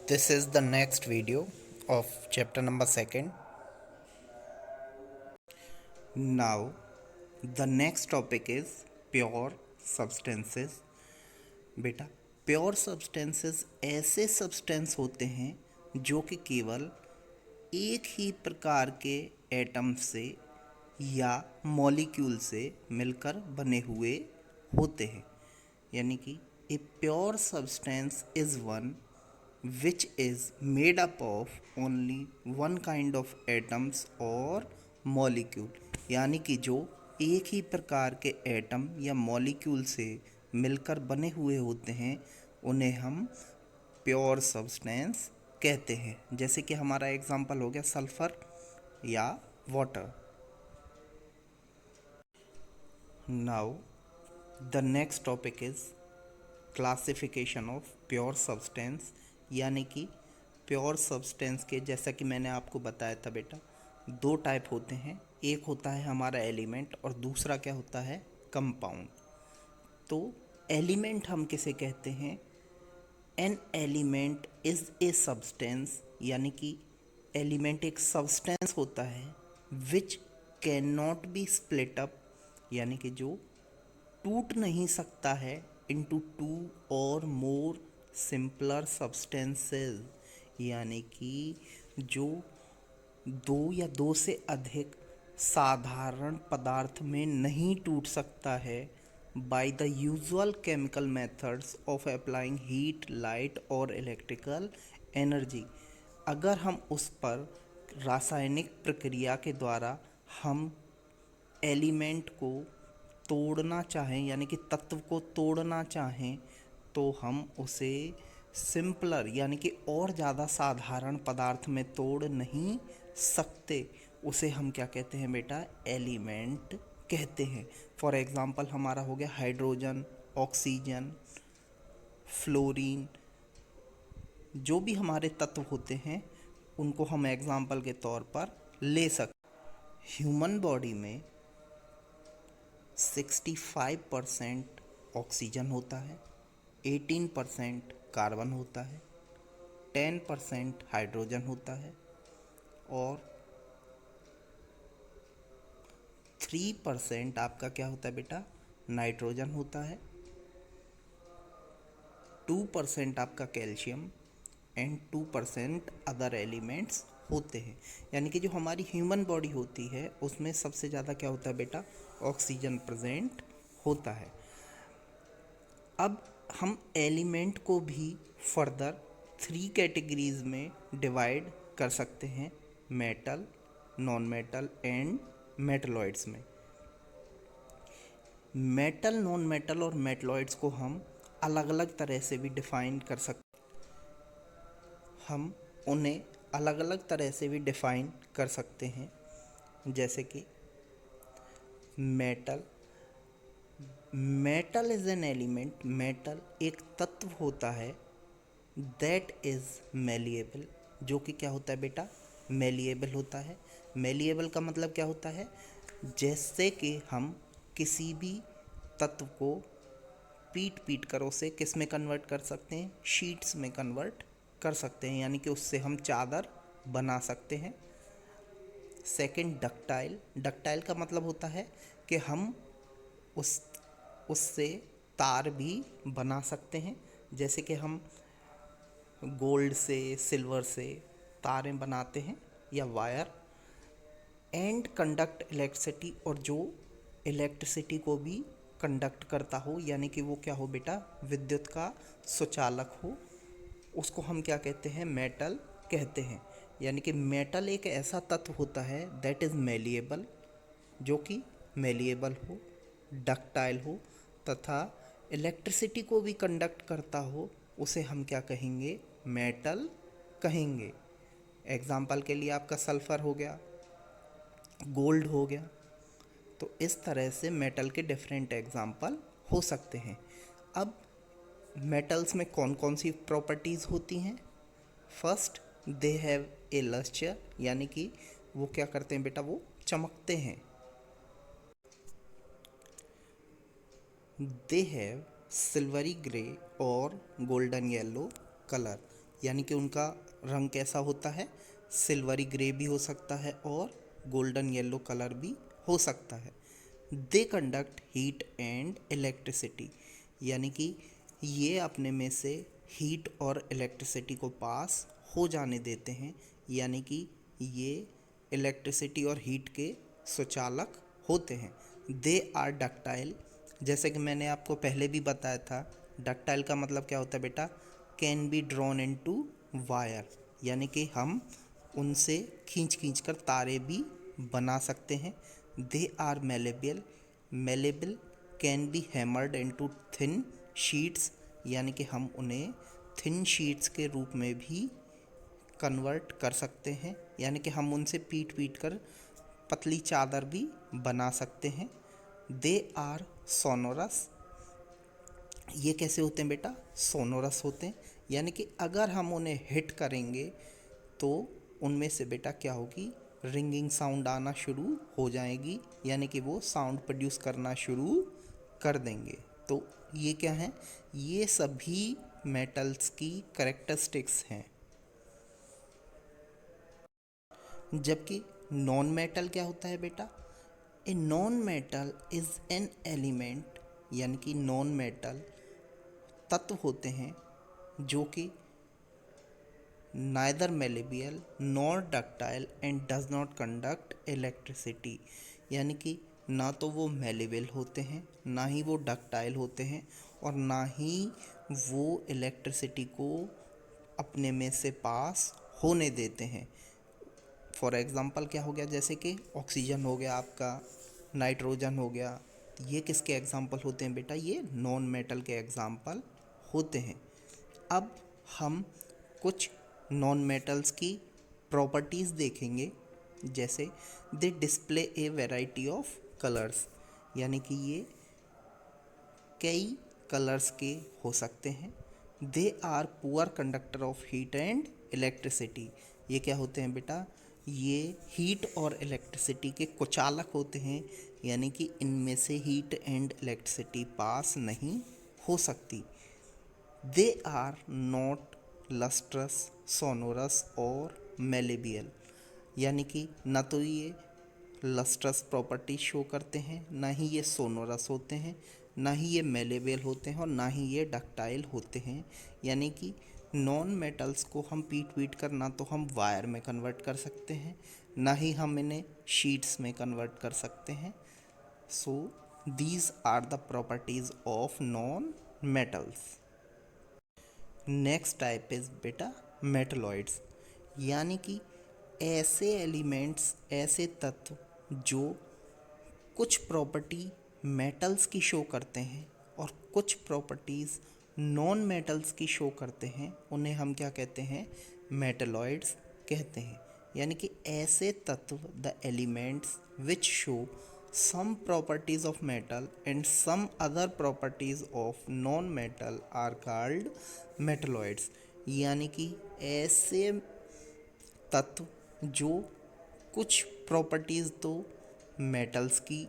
This is the next video of chapter number 2nd. Now, the next topic is pure substances. बेटा, pure substances ऐसे substance होते हैं जो कि केवल एक ही प्रकार के एटम से या मॉलिक्यूल से मिलकर बने हुए होते हैं। यानी कि a pure substance is one which is made up of only one kind of atoms और molecule। यानी कि जो एक ही प्रकार के एटम या मॉलिक्यूल से मिलकर बने हुए होते हैं उन्हें हम प्योर सब्सटेंस कहते हैं। जैसे कि हमारा एग्जांपल हो गया सल्फर या water. Now the next topic is classification of pure substance. यानी कि प्योर सब्सटेंस के, जैसा कि मैंने आपको बताया था बेटा, दो टाइप होते हैं। एक होता है हमारा एलिमेंट और दूसरा क्या होता है, कंपाउंड। तो एलिमेंट हम किसे कहते हैं? An element is a substance. यानी कि एलिमेंट एक सब्सटेंस होता है which can not be split up, यानी कि जो टूट नहीं सकता है इनटू टू और मोर सिंपलर सब्सटेंसेस। यानी कि जो दो या दो से अधिक साधारण पदार्थ में नहीं टूट सकता है by the usual chemical methods of applying heat, light और इलेक्ट्रिकल एनर्जी। अगर हम उस पर रासायनिक प्रक्रिया के द्वारा हम एलिमेंट को तोड़ना चाहें, यानी कि तत्व को तोड़ना चाहें, तो हम उसे सिंपलर यानी कि और ज़्यादा साधारण पदार्थ में तोड़ नहीं सकते। उसे हम क्या कहते हैं बेटा? एलिमेंट कहते हैं। फॉर एग्ज़ाम्पल हमारा हो गया हाइड्रोजन, ऑक्सीजन, फ्लोरीन। जो भी हमारे तत्व होते हैं उनको हम एग्ज़ाम्पल के तौर पर ले सकते। ह्यूमन बॉडी में 65% ऑक्सीजन होता है, 18% कार्बन होता है, 10% हाइड्रोजन होता है और 3% आपका क्या होता है बेटा? नाइट्रोजन होता है, 2% आपका कैल्शियम एंड 2% अदर एलिमेंट्स होते हैं। यानी कि जो हमारी ह्यूमन बॉडी होती है उसमें सबसे ज़्यादा क्या होता है बेटा? ऑक्सीजन प्रेजेंट होता है। अब हम एलिमेंट को भी फर्दर 3 कैटेगरीज में डिवाइड कर सकते हैं, metal, non metal and metalloids में। मेटल, नॉन मेटल और मेटलॉइड्स को हम अलग अलग तरह से भी डिफाइन कर सकते हम उन्हें अलग अलग तरह से भी डिफाइन कर सकते हैं। जैसे कि metal, metal is an element, metal एक तत्व होता है दैट इज़ मेलिएबल, जो कि क्या होता है बेटा? मेलिएबल होता है। मेलिएबल का मतलब क्या होता है? जैसे कि हम किसी भी तत्व को पीट पीट कर उसे किस में कन्वर्ट कर सकते हैं? शीट्स में कन्वर्ट कर सकते हैं, यानी कि उससे हम चादर बना सकते हैं। Second, ductile. डक्टाइल का मतलब होता है कि हम उससे तार भी बना सकते हैं। जैसे कि हम गोल्ड से, सिल्वर से तारें बनाते हैं या वायर। एंड कंडक्ट इलेक्ट्रिसिटी, और जो इलेक्ट्रिसिटी को भी कंडक्ट करता हो, यानी कि वो क्या हो बेटा? विद्युत का सुचालक हो, उसको हम क्या कहते हैं? मेटल कहते हैं। यानी कि मेटल एक ऐसा तत्व होता है दैट इज़ मेलिएबल, जो कि मेलिएबल हो, डक्टाइल हो तथा इलेक्ट्रिसिटी को भी कंडक्ट करता हो, उसे हम क्या कहेंगे? मेटल कहेंगे। एग्जाम्पल के लिए आपका सल्फ़र हो गया, गोल्ड हो गया। तो इस तरह से मेटल के डिफरेंट एग्जाम्पल हो सकते हैं। अब मेटल्स में कौन कौन सी प्रॉपर्टीज़ होती हैं? First, they have a lustre, यानी कि वो क्या करते हैं बेटा? वो चमकते हैं। दे हैव सिल्वरी ग्रे और गोल्डन येलो कलर, यानी कि उनका रंग कैसा होता है, सिल्वरी ग्रे भी हो सकता है और गोल्डन येलो कलर भी हो सकता है। They conduct heat and electricity, यानी कि ये अपने में से हीट और इलेक्ट्रिसिटी को पास हो जाने देते हैं, यानी कि ये इलेक्ट्रिसिटी और हीट के सुचालक होते हैं। दे आर डक्टाइल, जैसे कि मैंने आपको पहले भी बताया था, डक्टाइल का मतलब क्या होता है बेटा, can be drawn into wire, यानी कि हम उनसे खींच खींच कर तारे भी बना सकते हैं। They are malleable, malleable can be hammered into thin sheets, यानी कि हम उन्हें थिन शीट्स के रूप में भी कन्वर्ट कर सकते हैं, यानी कि हम उनसे पीट पीट कर पतली चादर भी बना सकते हैं। दे आर सोनोरस, ये कैसे होते हैं बेटा, सोनोरस होते हैं, यानी कि अगर हम उन्हें हिट करेंगे तो उनमें से बेटा क्या होगी, रिंगिंग साउंड आना शुरू हो जाएगी, यानी कि वो साउंड प्रोड्यूस करना शुरू कर देंगे। तो ये क्या है, ये सभी मेटल्स की करेक्टरिस्टिक्स हैं। जबकि नॉन मेटल क्या होता है बेटा, a non metal is an element, यानी कि नॉन मेटल तत्व होते हैं जो कि neither malleable nor ductile and does not conduct electricity, यानी कि ना तो वो मेलेबल होते हैं, ना ही वो डक्टाइल होते हैं, और ना ही वो इलेक्ट्रिसिटी को अपने में से पास होने देते हैं। फॉर एग्ज़ाम्पल क्या हो गया, जैसे कि ऑक्सीजन हो गया आपका, नाइट्रोजन हो गया, ये किसके एग्ज़ाम्पल होते हैं बेटा, ये नॉन मेटल के एग्ज़ाम्पल होते हैं। अब हम कुछ नॉन मेटल्स की प्रॉपर्टीज़ देखेंगे, जैसे they display a variety of colours, यानी कि ये कई कलर्स के हो सकते हैं। They are poor conductor of heat and electricity, ये क्या होते हैं बेटा, ये हीट और इलेक्ट्रिसिटी के कुचालक होते हैं, यानी कि इनमें से हीट एंड इलेक्ट्रिसिटी पास नहीं हो सकती। They are not lustrous, sonorous और मेलेबियल, यानी कि ना तो ये लस्ट्रस प्रॉपर्टी शो करते हैं, ना ही ये सोनोरस होते हैं, ना ही ये मेलेबल होते हैं, और ना ही ये डक्टाइल होते हैं। यानी कि नॉन मेटल्स को हम पीट पीट कर ना तो हम वायर में कन्वर्ट कर सकते हैं, ना ही हम इन्हें शीट्स में कन्वर्ट कर सकते हैं। So these are the properties of non metals. Next type is बेटा मेटलॉइड्स, यानी कि ऐसे एलिमेंट्स, ऐसे तत्व जो कुछ प्रॉपर्टी मेटल्स की शो करते हैं और कुछ प्रॉपर्टीज़ नॉन मेटल्स की शो करते हैं, उन्हें हम क्या कहते हैं, मेटलॉइड्स कहते हैं। यानी कि ऐसे तत्व, the elements which show some properties of metal and some other properties of non metal are called metalloids, यानी कि ऐसे तत्व जो कुछ प्रॉपर्टीज़ तो मेटल्स की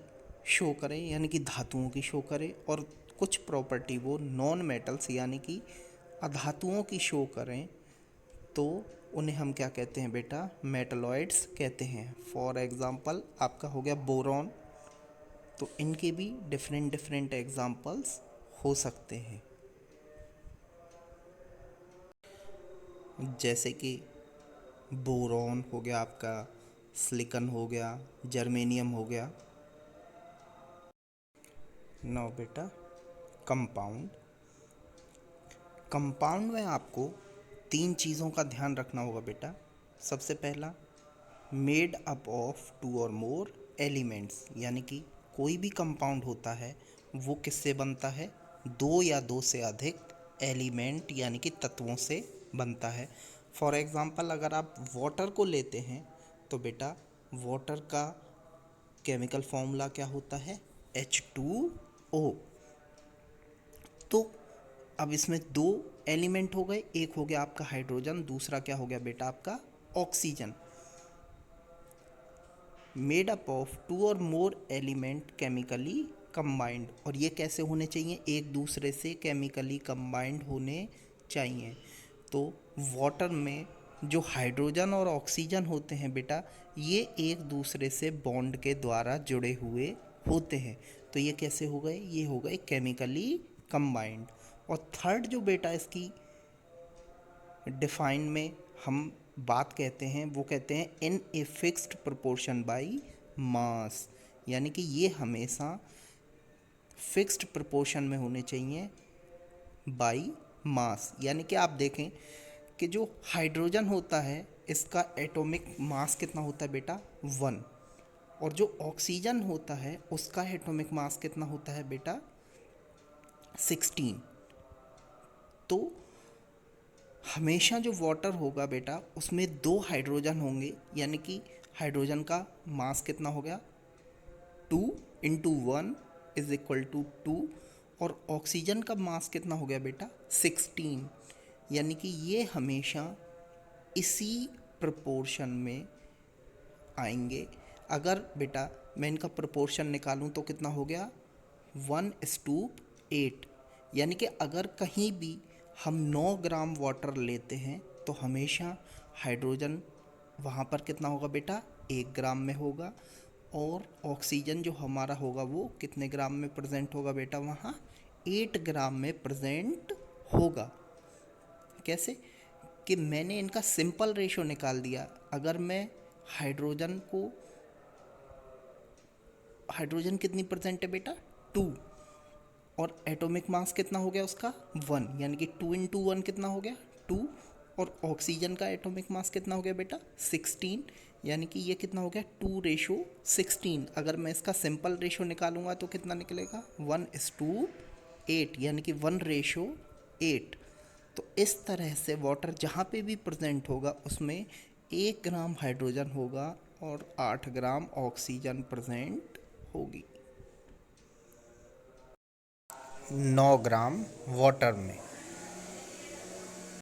शो करें, यानी कि धातुओं की शो करें, और कुछ प्रॉपर्टी वो नॉन मेटल्स यानी कि अधातुओं की शो करें, तो उन्हें हम क्या कहते हैं बेटा, मेटलॉइड्स कहते हैं। फॉर एग्ज़ाम्पल आपका हो गया बोरॉन, तो इनके भी डिफरेंट डिफरेंट एग्जाम्पल्स हो सकते हैं, जैसे कि बोरॉन हो गया आपका, सिलिकॉन हो गया, जर्मेनियम हो गया। नाउ बेटा कंपाउंड, कंपाउंड में आपको तीन चीज़ों का ध्यान रखना होगा बेटा। सबसे पहला, मेड अप ऑफ टू और मोर एलिमेंट्स, यानी कि कोई भी कंपाउंड होता है वो किससे बनता है, दो या दो से अधिक एलिमेंट यानी कि तत्वों से बनता है। फॉर एग्ज़ाम्पल अगर आप वाटर को लेते हैं तो बेटा वाटर का केमिकल फॉर्मूला क्या होता है, H2O। तो अब इसमें दो एलिमेंट हो गए, एक हो गया आपका हाइड्रोजन, दूसरा क्या हो गया बेटा आपका oxygen. Made up of two और मोर एलिमेंट केमिकली कंबाइंड, और ये कैसे होने चाहिए, एक दूसरे से केमिकली कंबाइंड होने चाहिए। तो वाटर में जो हाइड्रोजन और ऑक्सीजन होते हैं बेटा, ये एक दूसरे से बॉन्ड के द्वारा जुड़े हुए होते हैं। तो ये कैसे हो गए? ये हो गए केमिकली कंबाइंड। और थर्ड जो बेटा इसकी डिफाइन में हम बात कहते हैं, वो कहते हैं in a fixed proportion by mass, यानी कि ये हमेशा फिक्स्ड प्रोपोर्शन में होने चाहिए बाय मास। यानी कि आप देखें कि जो हाइड्रोजन होता है इसका एटॉमिक मास कितना होता है बेटा? 1। और जो ऑक्सीजन होता है उसका एटॉमिक मास कितना होता है बेटा? 16। तो हमेशा जो वाटर होगा बेटा उसमें 2 हाइड्रोजन होंगे, यानी कि हाइड्रोजन का मास कितना हो गया? 2 इंटू 1 इज इक्वल टू 2। और ऑक्सीजन का मास कितना हो गया बेटा? 16। यानी कि ये हमेशा इसी प्रपोर्शन में आएंगे। अगर बेटा मैं इनका प्रपोर्शन निकालूं तो कितना हो गया? 1:8। यानी कि अगर कहीं भी हम 9 ग्राम वाटर लेते हैं तो हमेशा हाइड्रोजन वहाँ पर कितना होगा बेटा? 1 ग्राम में होगा। और ऑक्सीजन जो हमारा होगा वो कितने ग्राम में प्रेजेंट होगा बेटा? वहाँ 8 ग्राम में प्रेजेंट होगा। कैसे? कि मैंने इनका सिंपल रेशो निकाल दिया। अगर मैं हाइड्रोजन कितनी परसेंट है बेटा? 2। और एटॉमिक मास कितना हो गया उसका? 1। यानी कि 2 इंटू 1 कितना हो गया? 2। और ऑक्सीजन का एटॉमिक मास कितना हो गया बेटा? 16। यानी कि ये कितना हो गया? 2:16। अगर मैं इसका सिंपल रेशो निकालूंगा तो कितना निकलेगा? 1:8। यानी कि 1:8। तो इस तरह से वाटर जहाँ पे भी प्रेजेंट होगा उसमें 1 ग्राम हाइड्रोजन होगा और 8 ग्राम ऑक्सीजन प्रेजेंट होगी 9 ग्राम वाटर में।